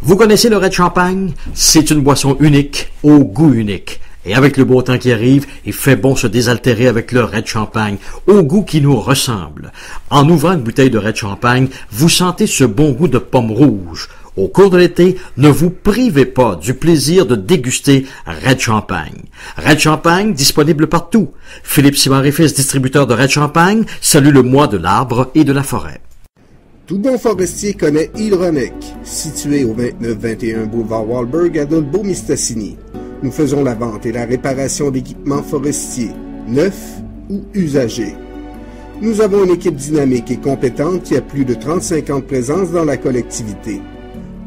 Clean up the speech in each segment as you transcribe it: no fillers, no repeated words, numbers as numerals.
Vous connaissez le Red Champagne? C'est une boisson unique, au goût unique. Et avec le beau temps qui arrive, il fait bon se désaltérer avec le Red Champagne, au goût qui nous ressemble. En ouvrant une bouteille de Red Champagne, vous sentez ce bon goût de pomme rouge. Au cours de l'été, ne vous privez pas du plaisir de déguster Red Champagne. Red Champagne, disponible partout. Philippe Simard et Fils, distributeur de Red Champagne, salue le mois de l'arbre et de la forêt. Tout bon forestier connaît Hydronec, situé au 29-21 boulevard Wahlberg à Dolbeau-Mistassini. Nous faisons la vente et la réparation d'équipements forestiers, neufs ou usagés. Nous avons une équipe dynamique et compétente qui a plus de 35 ans de présence dans la collectivité.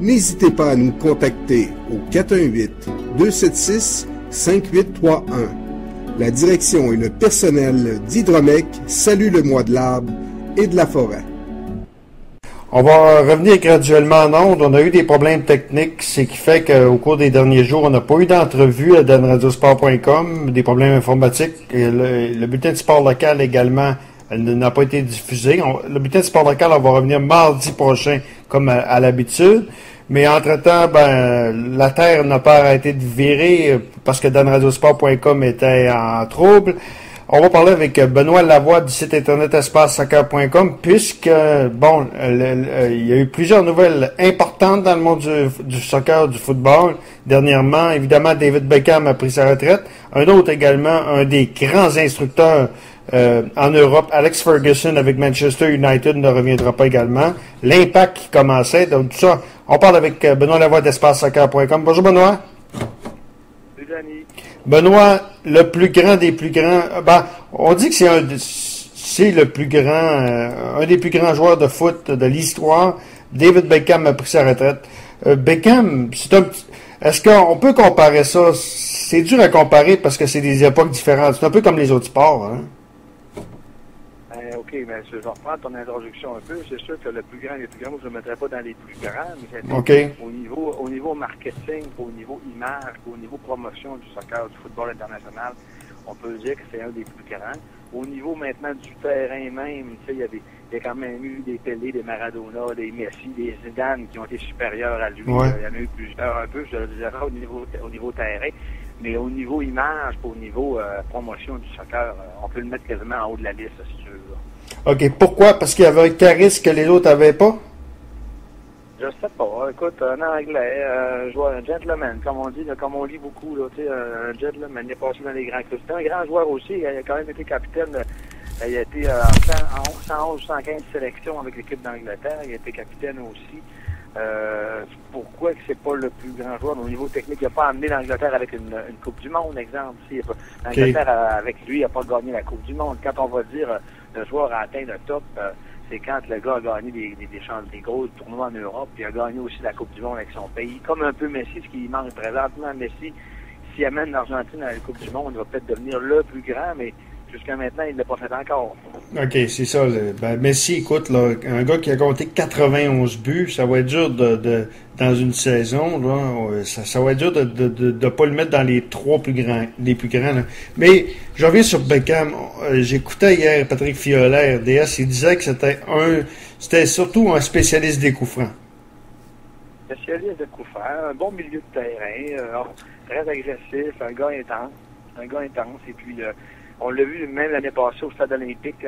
N'hésitez pas à nous contacter au 418-276-5831. La direction et le personnel d'Hydromec saluent le mois de l'arbre et de la forêt. On va revenir graduellement en ondes. On a eu des problèmes techniques, ce qui fait qu'au cours des derniers jours, on n'a pas eu d'entrevue à danradiosport.com, des problèmes informatiques. Et le bulletin de sport local également n'a pas été diffusé. Le bulletin de sport local, on va revenir mardi prochain, comme à l'habitude. Mais entre-temps, la Terre n'a pas arrêté de virer parce que danradiosport.com était en trouble. On va parler avec Benoît Lavoie du site internet espacesoccer.com puisque, il y a eu plusieurs nouvelles importantes dans le monde du soccer, du football. Dernièrement, évidemment, David Beckham a pris sa retraite. Un autre également, un des grands instructeurs en Europe, Alex Ferguson avec Manchester United ne reviendra pas également. L'Impact qui commençait, donc tout ça. On parle avec Benoît Lavoie d'espacesoccer.com. Bonjour Benoît. Salut Danny. Benoît, le plus grand des plus grands, on dit que c'est le plus grand, un des plus grands joueurs de foot de l'histoire. David Beckham a pris sa retraite. Beckham, est-ce qu'on peut comparer ça? C'est dur à comparer parce que c'est des époques différentes. C'est un peu comme les autres sports, hein? OK, mais je vais reprendre ton introduction un peu. C'est sûr que le plus grand des plus grands, je ne le mettrais pas dans les plus grands, mais au niveau marketing, au niveau image, au niveau promotion du soccer, du football international, on peut dire que c'est un des plus grands. Au niveau maintenant du terrain même, tu sais, il y a quand même eu des Pelé, des Maradona, des Messi, des Zidane qui ont été supérieurs à lui. Ouais. Il y en a eu plusieurs un peu, je le dirais, au niveau terrain. Mais au niveau image, au niveau promotion du soccer, on peut le mettre quasiment en haut de la liste, c'est sûr. OK. Pourquoi? Parce qu'il y avait un charisme que les autres n'avaient pas? Je sais pas. Écoute, un Anglais, un gentleman, comme on dit, comme on lit beaucoup, là, tu sais, un gentleman, il est passé dans les grands clubs. C'était un grand joueur aussi. Il a quand même été capitaine. Il a été en 111 115 sélections avec l'équipe d'Angleterre. Il a été capitaine aussi. Pourquoi que c'est pas le plus grand joueur au niveau technique? Il n'a pas amené l'Angleterre avec une Coupe du Monde, exemple. L'Angleterre, avec lui, il n'a pas gagné la Coupe du Monde. Quand on va dire le joueur a atteint le top, c'est quand le gars a gagné des gros tournois en Europe, puis il a gagné aussi la Coupe du Monde avec son pays. Comme un peu Messi, ce qui manque présentement. Messi, s'il amène l'Argentine à la Coupe du Monde, il va peut-être devenir le plus grand, mais jusqu'à maintenant, il ne l'a pas fait encore. OK, c'est ça. Messi, écoute, là, un gars qui a compté 91 buts, ça va être dur dans une saison, là, ça va être dur de pas le mettre dans les les plus grands. Là. Mais je reviens sur Beckham. J'écoutais hier Patrick Fiolet, RDS, il disait que c'était surtout un spécialiste des coups francs. Spécialiste de coups francs, un bon milieu de terrain, très agressif, un gars intense, et puis on l'a vu même l'année passée au Stade olympique,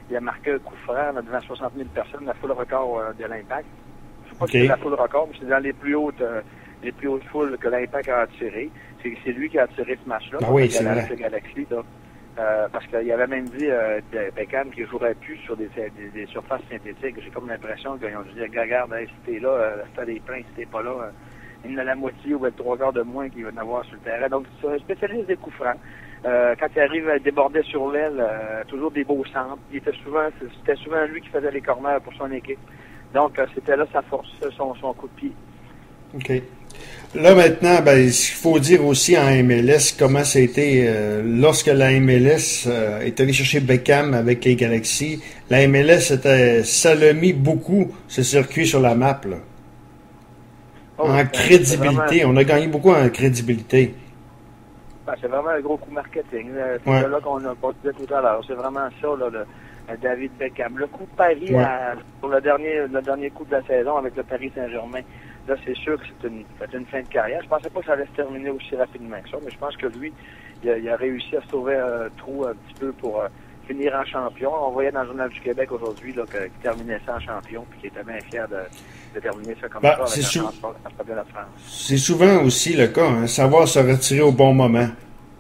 il a marqué un coup franc devant 60 000 personnes, la foule record de l'Impact. Je ne sais pas si c'est la foule record, mais c'est dans les plus hautes foules que l'Impact a attiré. C'est lui qui a attiré ce match-là. Ah oui, c'est vrai. Galaxy, là, parce qu'il avait même dit Beckham qu'il ne jouerait plus sur des surfaces synthétiques. J'ai comme l'impression qu'ils ont dit regarde, si t'es là, le stade est plein, si t'es pas là, il y en a la moitié ou le 3/4 de moins qu'il va en avoir sur le terrain. Donc c'est un spécialiste des coups francs. Quand il arrive à déborder sur l'aile, toujours des beaux centres. C'était souvent lui qui faisait les corners pour son équipe. Donc, c'était là sa force, son coup de pied. OK. Là, maintenant, il faut dire aussi en MLS comment ça a été lorsque la MLS est allée chercher Beckham avec les Galaxies. La MLS, ça l'a mis beaucoup, ce circuit sur la map, là. En crédibilité. On a gagné beaucoup en crédibilité. C'est vraiment un gros coup marketing. C'est là qu'on a disait tout à l'heure. C'est vraiment ça, là, David Beckham. Le coup de Paris pour le dernier coup de la saison avec le Paris Saint-Germain. Là, c'est sûr que c'est une fin de carrière. Je pensais pas que ça allait se terminer aussi rapidement que ça, mais je pense que lui, il a réussi à sauver un trou un petit peu pour finir en champion. On voyait dans le Journal du Québec aujourd'hui qu'il terminait ça en champion, puis qu'il était bien fier de terminer ça comme ça avec un transport de la France. C'est souvent aussi le cas, hein, savoir se retirer au bon moment.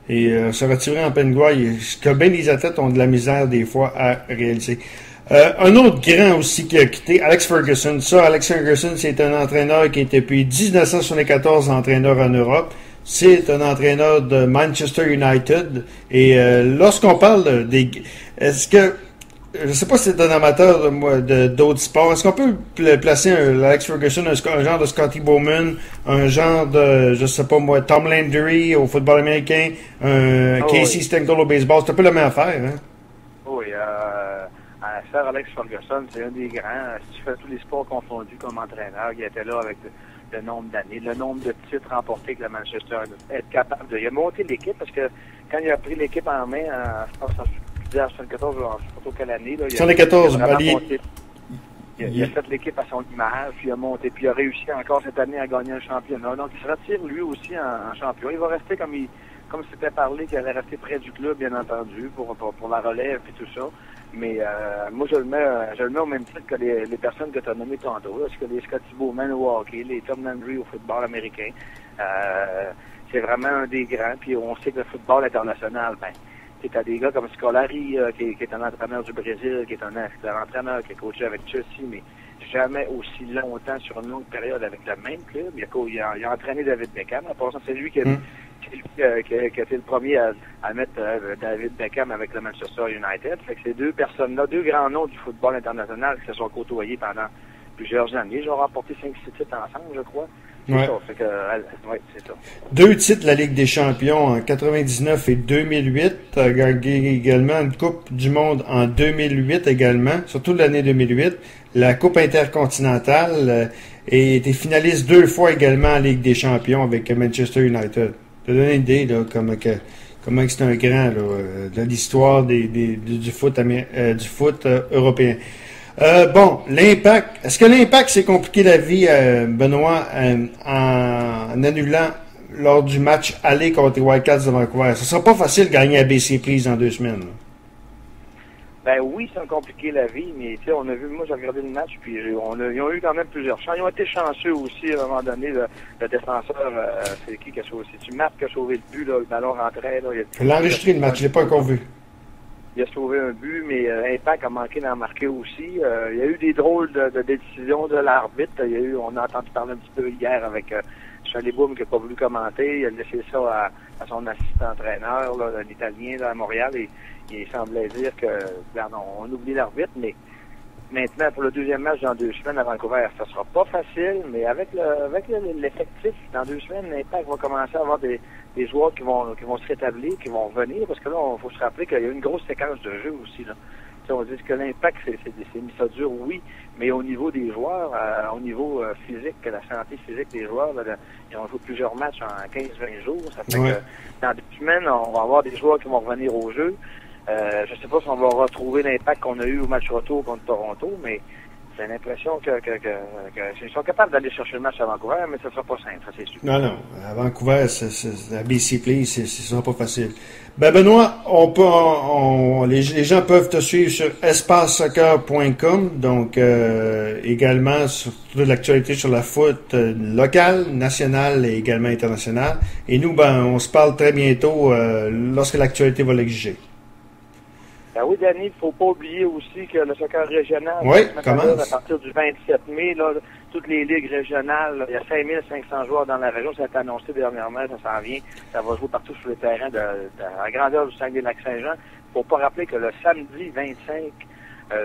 Et se retirer en pleine gloire, ce que bien les athlètes ont de la misère des fois à réaliser. Un autre grand aussi qui a quitté, Alex Ferguson. Alex Ferguson, c'est un entraîneur qui était depuis 1974 entraîneur en Europe. C'est un entraîneur de Manchester United. Et lorsqu'on parle des... Est-ce que... Je ne sais pas si c'est un amateur d'autres sports. Est-ce qu'on peut placer Alex Ferguson, un genre de Scotty Bowman, un genre de, je sais pas moi, Tom Landry au football américain, Casey Stengel au baseball? C'est un peu la même affaire, hein? Oui, Sir Alex Ferguson, c'est un des grands. Si tu fais tous les sports confondus comme entraîneur, il était là avec le nombre d'années, le nombre de titres remportés que le Manchester est capable de... Il a monté l'équipe parce que quand il a pris l'équipe en main, je pense en 74, je ne sais pas trop quelle année. 74, il a fait l'équipe à son image, puis il a monté, puis il a réussi encore cette année à gagner un championnat. Donc il se retire lui aussi en champion. Il va rester comme c'était parlé, qu'il allait rester près du club, bien entendu, pour la relève et tout ça. Mais moi, je le mets au même titre que les personnes que tu as nommées tantôt. Parce que les Scotty Bowman au hockey, les Tom Landry au football américain, c'est vraiment un des grands. Puis on sait que le football international, tu as des gars comme Scolari, qui est un entraîneur du Brésil, qui est un entraîneur qui a coaché avec Chelsea, mais jamais aussi longtemps sur une longue période avec le même club. Il a entraîné David Beckham. En passant, c'est lui qui a été le premier à mettre David Beckham avec le Manchester United. Fait que ces deux personnes-là, deux grands noms du football international qui se sont côtoyés pendant plusieurs années. Ils ont remporté 5-6 titres ensemble, je crois. Ouais. C'est ça. 2 titres de la Ligue des Champions en 99 et 2008. A gagné également une Coupe du Monde en 2008 également, surtout l'année 2008. La Coupe intercontinentale et était finaliste 2 fois également en Ligue des Champions avec Manchester United. Ça donne une idée là, comment c'est un grand là, de l'histoire du foot européen. L'Impact. Est-ce que l'Impact s'est compliqué la vie, Benoît, en annulant lors du match aller contre les Wildcats de Vancouver? Ce sera pas facile de gagner à BC Please en 2 semaines. Là. Ben oui, ça a compliqué la vie, mais tu sais, on a vu, moi j'ai regardé le match, puis ils ont eu quand même plusieurs chances. Ils ont été chanceux aussi à un moment donné, le défenseur, c'est qui a sauvé? C'est-tu Marc qui a sauvé le but, là, le ballon rentrait, là. Il a enregistré le match, je l'ai pas encore vu. Il a sauvé un but, mais Impact a manqué d'en marquer aussi. Il y a eu des drôles de décisions de l'arbitre. On a entendu parler un petit peu hier avec Chaleboum qui n'a pas voulu commenter. Il a laissé ça à son assistant entraîneur, l'Italien à Montréal, et il semblait dire que on oublie l'arbitre, mais maintenant, pour le deuxième match dans 2 semaines à Vancouver, ça sera pas facile, mais avec l'effectif, dans 2 semaines, l'Impact va commencer à avoir des joueurs qui vont se rétablir, qui vont revenir, parce que là, il faut se rappeler qu'il y a une grosse séquence de jeu aussi, là. T'sais, on dit que l'Impact, c'est mis ça dur, oui, mais au niveau des joueurs, au niveau physique, la santé physique des joueurs, là, ils ont joué plusieurs matchs en 15-20 jours, ça fait que dans 2 semaines, on va avoir des joueurs qui vont revenir au jeu. Je sais pas si on va retrouver l'impact qu'on a eu au match retour contre Toronto, mais j'ai l'impression que ils sont capables d'aller chercher le match à Vancouver, mais ça sera pas simple, ça c'est sûr. Non, à Vancouver, à BC Please, ce sera pas facile. Benoît, les gens peuvent te suivre sur espacesoccer.com, donc également sur toute l'actualité sur la foot locale, nationale et également internationale. Et nous, on se parle très bientôt lorsque l'actualité va l'exiger. Ben oui, Danny, il ne faut pas oublier aussi que le soccer régional, commence. À partir du 27 mai, là, toutes les ligues régionales, il y a 5500 joueurs dans la région, ça a été annoncé dernièrement, ça s'en vient, ça va jouer partout sur le terrain de la grandeur du Saguenay-Lac-Saint-Jean. Il ne faut pas rappeler que le samedi 25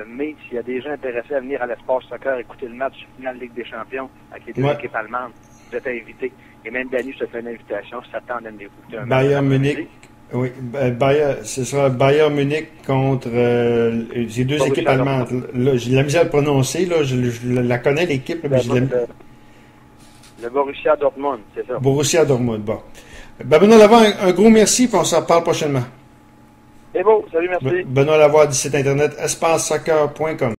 mai, s'il y a des gens intéressés à venir à l'Espace Soccer écouter le match final Ligue des Champions avec les 2 équipes allemandes, vous êtes invités. Et même Danny se fait une invitation, si ça tente de l'écouter un match. Bayern Munich. Oui, ce sera Bayern Munich contre ces 2 équipes allemandes. Là, j'ai de la misère à le prononcer, là, je la connais l'équipe. Là, le Borussia Dortmund, c'est ça. Borussia Dortmund, bon. Benoît Lavoie, un gros merci, puis on s'en reparle prochainement. C'est beau, salut, merci. Benoît Lavoie du site internet espacesoccer.com.